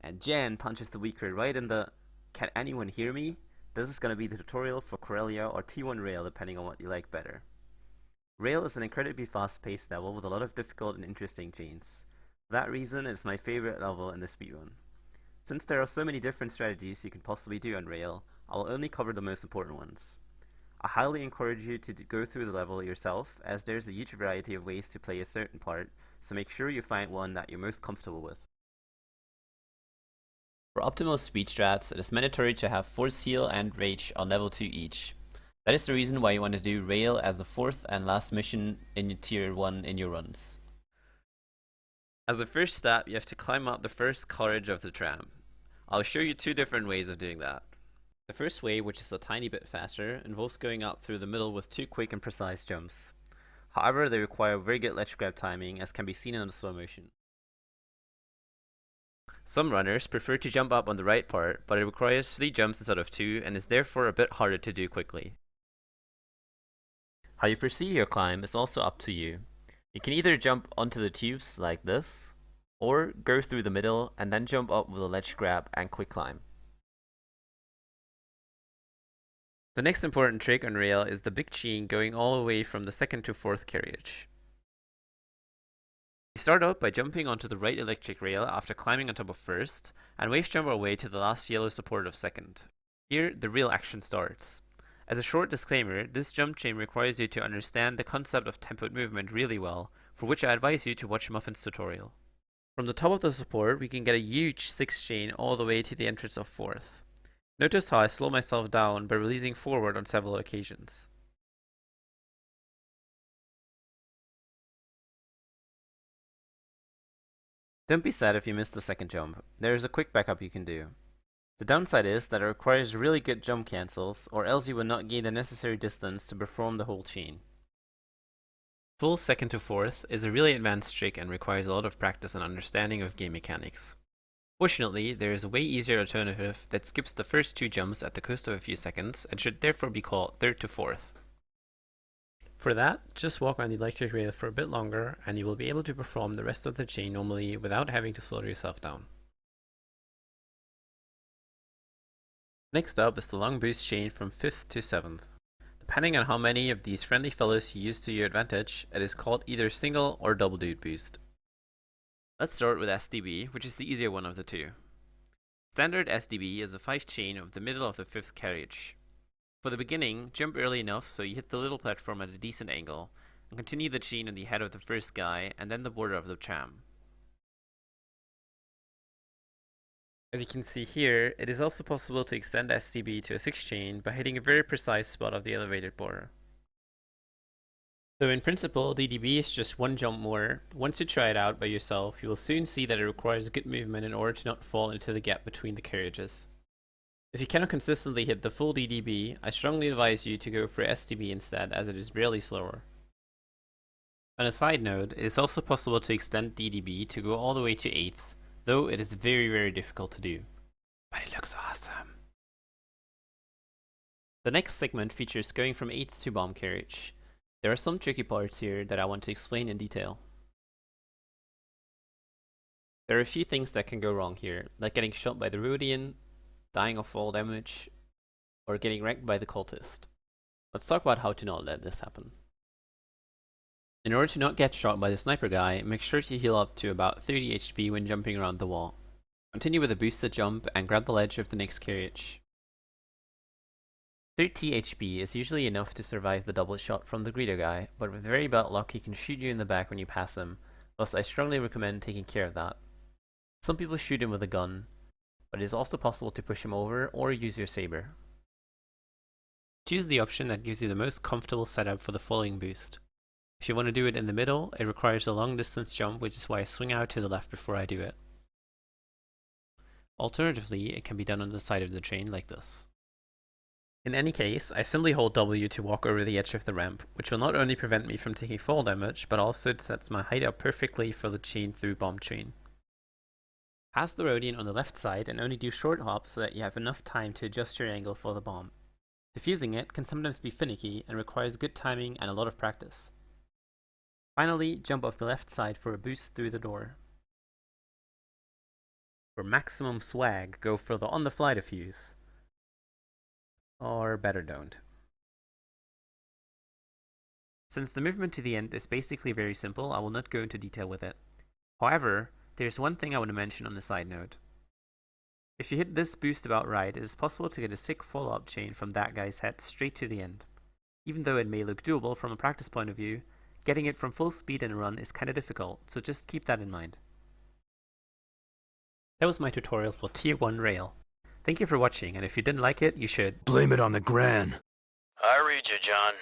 and Jen punches the weaker right in the "Can anyone hear me?" This is going to be the tutorial for Corellia or T1 Rail depending on what you like better. Rail is an incredibly fast-paced level with a lot of difficult and interesting chains. For that reason, it is my favorite level in the speedrun. Since there are so many different strategies you can possibly do on Rail, I will only cover the most important ones. I highly encourage you to go through the level yourself, as there's a huge variety of ways to play a certain part, so make sure you find one that you're most comfortable with. For optimal speed strats, it is mandatory to have Force Heal and Rage on level 2 each. That is the reason why you want to do Rail as the fourth and last mission in your tier 1 in your runs. As a first step, you have to climb up the first carriage of the tram. I'll show you two different ways of doing that. The first way, which is a tiny bit faster, involves going up through the middle with two quick and precise jumps. However, they require very good ledge grab timing, as can be seen in the slow motion. Some runners prefer to jump up on the right part, but it requires 3 jumps instead of 2 and is therefore a bit harder to do quickly. How you proceed your climb is also up to you. You can either jump onto the tubes like this, or go through the middle and then jump up with a ledge grab and quick climb. The next important trick on Rail is the big chain going all the way from the second to fourth carriage. We start out by jumping onto the right electric rail after climbing on top of first, and wave jump our way to the last yellow support of second. Here, the real action starts. As a short disclaimer, this jump chain requires you to understand the concept of tempoed movement really well, for which I advise you to watch Muffin's tutorial. From the top of the support, we can get a huge 6 chain all the way to the entrance of fourth. Notice how I slow myself down by releasing forward on several occasions. Don't be sad if you missed the second jump. There is a quick backup you can do. The downside is that it requires really good jump cancels, or else you will not gain the necessary distance to perform the whole chain. Full second to fourth is a really advanced trick and requires a lot of practice and understanding of game mechanics. Fortunately, there is a way easier alternative that skips the first 2 jumps at the cost of a few seconds and should therefore be called third to fourth. For that, just walk on the electric rail for a bit longer and you will be able to perform the rest of the chain normally without having to slow yourself down. Next up is the long boost chain from 5th to 7th. Depending on how many of these friendly fellows you use to your advantage, it is called either single or double dude boost. Let's start with SDB, which is the easier one of the two. Standard SDB is a 5 chain of the middle of the 5th carriage. For the beginning, jump early enough so you hit the little platform at a decent angle, and continue the chain on the head of the first guy and then the border of the tram. As you can see here, it is also possible to extend SDB to a 6 chain by hitting a very precise spot of the elevated border. Though in principle, DDB is just 1 jump more, once you try it out by yourself, you will soon see that it requires good movement in order to not fall into the gap between the carriages. If you cannot consistently hit the full DDB, I strongly advise you to go for SDB instead, as it is barely slower. On a side note, it is also possible to extend DDB to go all the way to 8th, though it is very difficult to do. But it looks awesome! The next segment features going from 8th to bomb carriage. There are some tricky parts here that I want to explain in detail. There are a few things that can go wrong here, like getting shot by the Rhodian, dying of fall damage, or getting wrecked by the cultist. Let's talk about how to not let this happen. In order to not get shot by the sniper guy, make sure to heal up to about 30 HP when jumping around the wall. Continue with a boosted jump and grab the ledge of the next carriage. 30 HP is usually enough to survive the double shot from the greeter guy, but with very bad luck he can shoot you in the back when you pass him, thus I strongly recommend taking care of that. Some people shoot him with a gun, but it is also possible to push him over or use your saber. Choose the option that gives you the most comfortable setup for the following boost. If you want to do it in the middle, it requires a long distance jump, which is why I swing out to the left before I do it. Alternatively, it can be done on the side of the train like this. In any case, I simply hold W to walk over the edge of the ramp, which will not only prevent me from taking fall damage, but also sets my height up perfectly for the chain through bomb chain. Pass the Rhodian on the left side and only do short hops so that you have enough time to adjust your angle for the bomb. Defusing it can sometimes be finicky and requires good timing and a lot of practice. Finally, jump off the left side for a boost through the door. For maximum swag, go for the on-the-fly defuse. Or better don't. Since the movement to the end is basically very simple, I will not go into detail with it. However, there's one thing I want to mention on the side note. If you hit this boost about right, it is possible to get a sick follow-up chain from that guy's head straight to the end. Even though it may look doable from a practice point of view, getting it from full speed in a run is kinda difficult, so just keep that in mind. That was my tutorial for Tier 1 Rail. Thank you for watching, and if you didn't like it, you should blame it on the Gran. I read you, John.